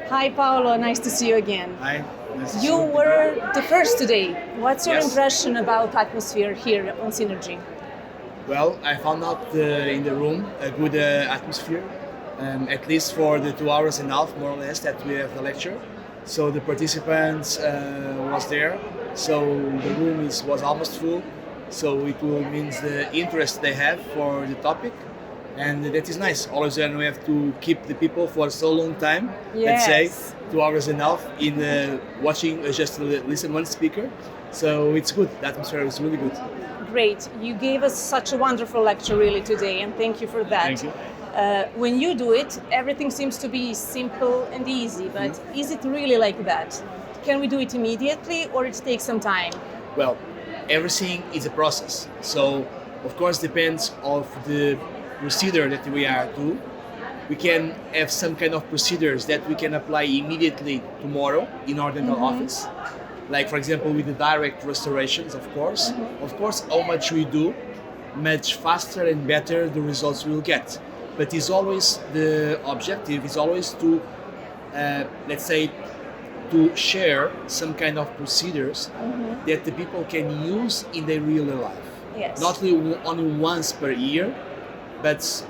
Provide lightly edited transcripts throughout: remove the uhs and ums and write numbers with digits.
Hi, Paulo. Nice to see you again. Hi. Nice to see You you. were the first today. What's your Yes. impression about atmosphere here on Sinergije? Well, I found out in the room a good atmosphere, at least for the 2 hours and a half, more or less, that we have the lecture. So the participants was there. So the room was almost full. So it will means the interest they have for the topic. And that is nice. Always then we have to keep the people for so long time. Let's say Yes. 2 hours enough in watching just listen one speaker. So it's good. The atmosphere is really good. Great. You gave us such a wonderful lecture really today, and thank you for that. Thank you. When you do it, everything seems to be simple and easy, but is it really like that? Can we do it immediately or it takes some time? Well, everything is a process. So, of course, depends of the procedure that we are do. We can have some kind of procedures that we can apply immediately tomorrow in our dental office. Like, for example, with the direct restorations, of course. Of course, how much we do, much faster and better the results we'll get. But it's always the objective is always to, let's say, to share some kind of procedures that the people can use in their real life. Yes. Not only once per year, but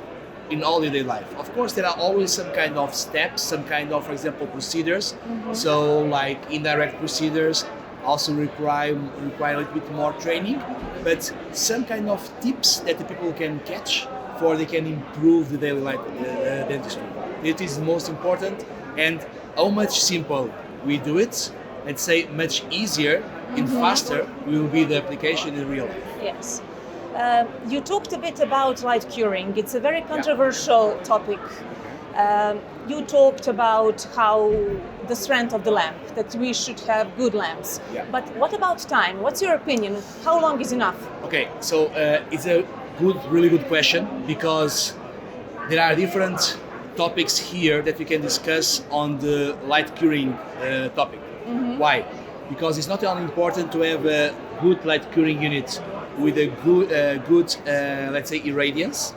in all their life. Of course, there are always some kind of steps, some kind of, for example, procedures. So, like indirect procedures also require a little bit more training, but some kind of tips that the people can catch for they can improve the daily life dentistry. It is the most important, and how much simple we do it, let's say much easier and faster will be the application in real life. Yes. You talked a bit about light curing. It's a very controversial topic. You talked about how the strength of the lamp, that we should have good lamps. Yeah. But what about time? What's your opinion? How long is enough? Okay, so it's a really good question because there are different topics here that we can discuss on the light curing topic. Why? Because it's not only important to have a good light curing unit with a good let's say, irradiance.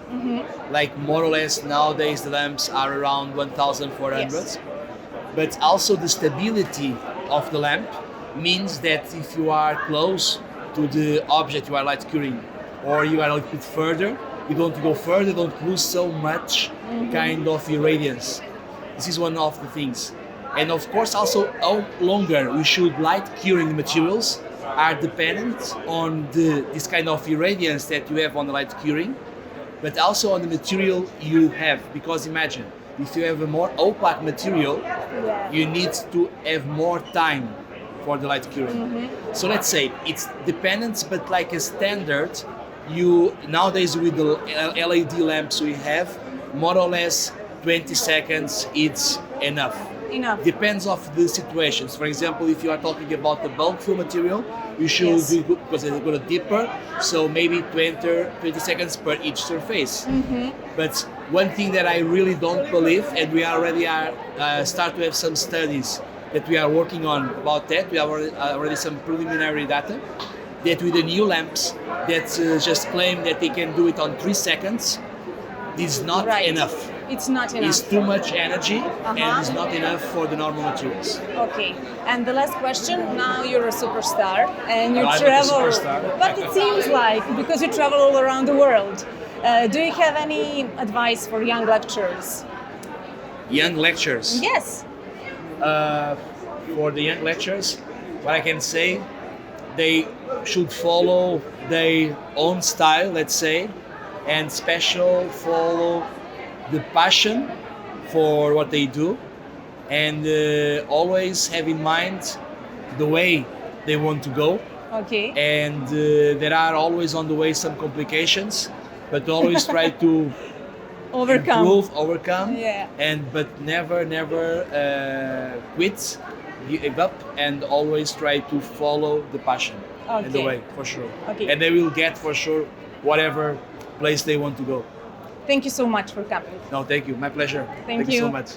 Like more or less nowadays the lamps are around 1,400. Yes. But also the stability of the lamp means that if you are close to the object you are light curing, or you are a little bit further, you don't go further, don't lose so much kind of irradiance. This is one of the things. And of course also how longer we should light curing the materials are dependent on this kind of irradiance that you have on the light curing, but also on the material you have. Because imagine, if you have a more opaque material, you need to have more time for the light curing. So let's say it's dependent, but like a standard, you nowadays with the LED lamps we have, more or less 20 seconds it's enough. Depends of the situations. For example, if you are talking about the bulk fill material, you should do because it's going to deeper, so maybe 20 seconds per each surface. But one thing that I really don't believe, and we already are start to have some studies that we are working on about that. We have already some preliminary data that with the new lamps that just claim that they can do it on 3 seconds is not enough. It's not enough. It's too much energy and it's not enough for the normal materials. Okay. And the last question, now you're a superstar and you I'm travel. a superstar. But it seems like, because you travel all around the world, do you have any advice for young lecturers? Young lecturers? Yes. For the young lecturers, what I can say, they should follow their own style, let's say, and follow the passion for what they do, and always have in mind the way they want to go. Okay. And there are always on the way some complications, but always try to overcome, but never quit, give up, and always try to follow the passion and the way, for sure. Okay. And they will get for sure whatever place they want to go. Thank you so much for coming. No, thank you. My pleasure. Thank you you so much.